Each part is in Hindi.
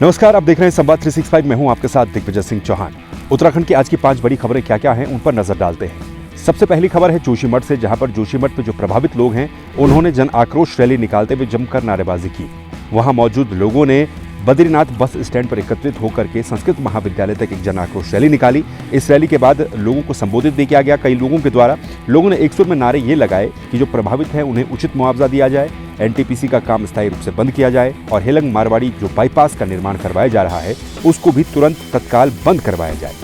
नमस्कार, आप देख रहे हैं संवाद 365। मैं हूं आपके साथ दिग्विजय सिंह चौहान। उत्तराखंड की आज की 5 बड़ी खबरें क्या क्या हैं, उन पर नजर डालते हैं। सबसे पहली खबर है जोशीमठ से, जहां पर जोशीमठ में जो प्रभावित लोग हैं उन्होंने जन आक्रोश रैली निकालते हुए जमकर नारेबाजी की। वहां मौजूद लोगों ने बद्रीनाथ बस स्टैंड पर एकत्रित होकर के संस्कृत महाविद्यालय तक एक जन आक्रोश रैली निकाली। इस रैली के बाद लोगों को संबोधित भी किया गया। कई लोगों के द्वारा लोगों ने एक सुर में नारे ये लगाए कि जो प्रभावित हैं उन्हें उचित मुआवजा दिया जाए, एनटीपीसी का काम स्थायी रूप से बंद किया जाए और हेलंग मारवाड़ी जो बाईपास का निर्माण करवाया जा रहा है उसको भी तुरंत तत्काल बंद करवाया जाए।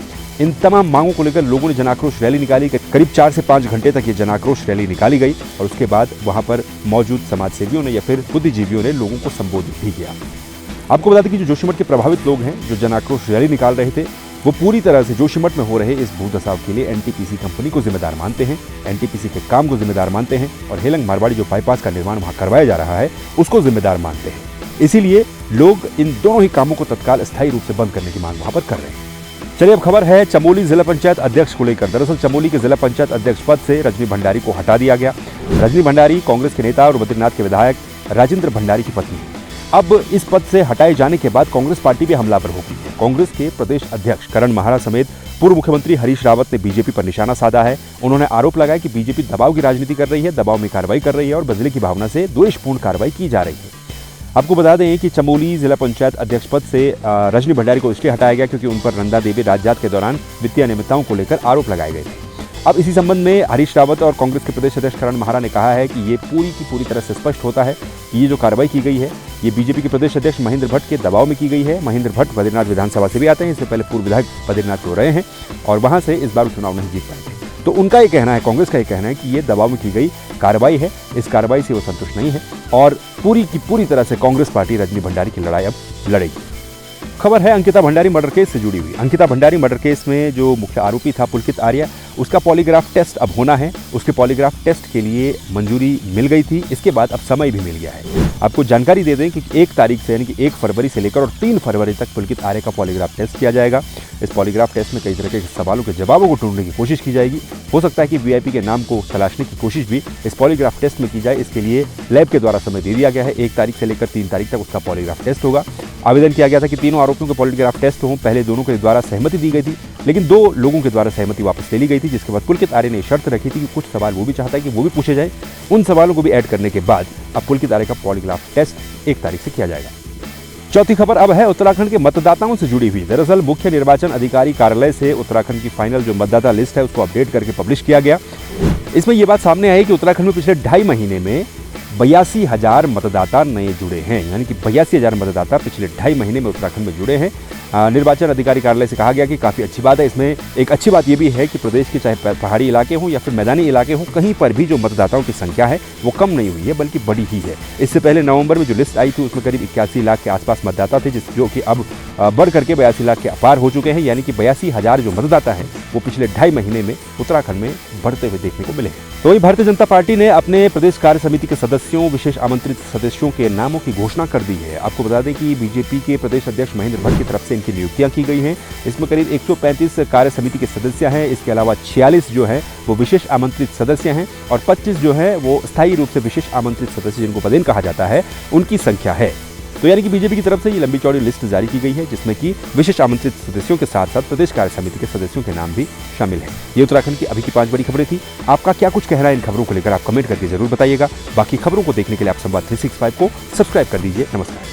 इन तमाम मांगों को लेकर लोगों ने जन आक्रोश रैली निकाली। करीब 4 से 5 घंटे तक ये जन आक्रोश रैली निकाली गई और उसके बाद वहां पर मौजूद समाजसेवियों ने या फिर बुद्धिजीवियों ने लोगों को संबोधित भी किया। आपको बता दें कि जो जोशीमठ के प्रभावित लोग हैं जो जन आक्रोश रैली निकाल रहे थे वो पूरी तरह से जोशीमठ में हो रहे इस भूदसाव के लिए एनटीपीसी कंपनी को जिम्मेदार मानते हैं, एनटीपीसी के काम को जिम्मेदार मानते हैं और हेलंग मारवाड़ी जो बाईपास का निर्माण वहां करवाया जा रहा है उसको जिम्मेदार मानते हैं। इसीलिए लोग इन दोनों ही कामों को तत्काल स्थायी रूप से बंद करने की मांग वहां पर कर रहे हैं। चलिए अब खबर है चमोली जिला पंचायत अध्यक्ष को लेकर। दरअसल चमोली के जिला पंचायत अध्यक्ष पद से रजनी भंडारी को हटा दिया गया। रजनी भंडारी कांग्रेस के नेता और बद्रीनाथ के विधायक राजेंद्र भंडारी की पत्नी है। अब इस पद से हटाए जाने के बाद कांग्रेस पार्टी भी हमलावर हो गई है। कांग्रेस के प्रदेश अध्यक्ष करण महारा समेत पूर्व मुख्यमंत्री हरीश रावत ने बीजेपी पर निशाना साधा है। उन्होंने आरोप लगाया कि बीजेपी दबाव की राजनीति कर रही है, दबाव में कार्रवाई कर रही है और बदले की भावना से द्वेषपूर्ण कार्रवाई की जा रही है। आपको बता दें कि चमोली जिला पंचायत अध्यक्ष पद से रजनी भंडारी को इसलिए हटाया गया क्योंकि उन पर नंदा देवी राजजात के दौरान वित्तीय अनियमितताओं को लेकर आरोप लगाए गए थे। अब इसी संबंध में हरीश रावत और कांग्रेस के प्रदेश अध्यक्ष करण महारा ने कहा है कि ये पूरी की पूरी तरह से स्पष्ट होता है कि ये जो कार्रवाई की गई है ये बीजेपी के प्रदेश अध्यक्ष महेंद्र भट्ट के दबाव में की गई है। महेंद्र भट्ट बद्रीनाथ विधानसभा से भी आते हैं, इससे पहले पूर्व विधायक बद्रीनाथ हो रहे हैं और वहां से इस बार चुनाव नहीं जीत पाए। तो उनका ये कहना है, कांग्रेस का ये कहना है कि ये दबाव में की गई कार्रवाई है, इस कार्रवाई से वो संतुष्ट नहीं है और पूरी की पूरी तरह से कांग्रेस पार्टी रजनी भंडारी की लड़ाई अब लड़ेगी। खबर है अंकिता भंडारी मर्डर केस से जुड़ी हुई। अंकिता भंडारी मर्डर केस में जो मुख्य आरोपी था पुलकित आर्या, उसका पॉलीग्राफ टेस्ट अब होना है। उसके पॉलीग्राफ टेस्ट के लिए मंजूरी मिल गई थी, इसके बाद अब समय भी मिल गया है। आपको जानकारी दे दें कि 1 तारीख से यानी कि 1 फरवरी से लेकर और 3 फरवरी तक पुलकित आर्या का पॉलीग्राफ टेस्ट किया जाएगा। इस पॉलीग्राफ टेस्ट में कई तरह के सवालों के जवाबों को ढूंढने की कोशिश की जाएगी। हो सकता है कि वीआईपी के नाम को तलाशने की कोशिश भी इस पॉलीग्राफ टेस्ट में की जाए। इसके लिए लैब के द्वारा समय दे दिया गया है। 1 तारीख से लेकर 3 तारीख तक उसका पॉलीग्राफ टेस्ट होगा। आवेदन किया गया था कि तीनों आरोपियों के पॉलीग्राफ टेस्ट हों। पहले दोनों के द्वारा सहमति दी गई थी, लेकिन 2 लोगों के द्वारा सहमति वापस ले ली गई थी, जिसके बाद पुलकित आर्य ने शर्त रखी थी कि कुछ सवाल वो भी चाहता है कि वो भी पूछे जाए। उन सवालों को भी ऐड करने के बाद अब पुलकित आर्य का पॉलीग्राफ टेस्ट 1 तारीख से किया जाएगा। चौथी खबर अब है उत्तराखंड के मतदाताओं से जुड़ी हुई। दरअसल मुख्य निर्वाचन अधिकारी कार्यालय से उत्तराखंड की फाइनल जो मतदाता लिस्ट है उसको अपडेट करके पब्लिश किया गया। इसमें यह बात सामने आई कि उत्तराखंड में पिछले 2.5 महीने में 82,000 मतदाता नए जुड़े हैं, यानी कि 82,000 मतदाता पिछले 2.5 महीने में उत्तराखंड में जुड़े हैं। निर्वाचन अधिकारी कार्यालय से कहा गया कि काफ़ी अच्छी बात है। इसमें एक अच्छी बात यह भी है कि प्रदेश के चाहे पहाड़ी इलाके हों या फिर मैदानी इलाके हों, कहीं पर भी जो मतदाताओं की संख्या है वो कम नहीं हुई है बल्कि बढ़ी ही है। इससे पहले नवंबर में जो लिस्ट आई थी उसमें करीब 81 लाख के आसपास मतदाता थे, जो कि अब बढ़ करके 82 लाख के अपार हो चुके हैं। यानी कि 82,000 जो मतदाता हैं वो पिछले 2.5 महीने में उत्तराखंड में बढ़ते हुए देखने को मिले। तो वही भारतीय जनता पार्टी ने अपने प्रदेश कार्य समिति के सदस्यों, विशेष आमंत्रित सदस्यों के नामों की घोषणा कर दी है। आपको बता दें कि बीजेपी के प्रदेश अध्यक्ष महेंद्र भट्ट की तरफ से इनकी नियुक्तियां की गई हैं। इसमें करीब 135 कार्य समिति के सदस्य हैं। इसके अलावा 46 जो है वो विशेष आमंत्रित सदस्य हैं और 25 जो है वो स्थायी रूप से विशेष आमंत्रित सदस्य जिनको पदेन कहा जाता है उनकी संख्या है। तो यानी कि बीजेपी की तरफ से ये लंबी चौड़ी लिस्ट जारी की गई है जिसमें कि विशेष आमंत्रित सदस्यों के साथ साथ प्रदेश कार्य समिति के सदस्यों के नाम भी शामिल हैं। ये उत्तराखंड की अभी की 5 बड़ी खबरें थी। आपका क्या कुछ कहना है इन खबरों को लेकर आप कमेंट करके जरूर बताइएगा। बाकी खबरों को देखने के लिए आप संवाद 365 को सब्सक्राइब कर दीजिए। नमस्कार।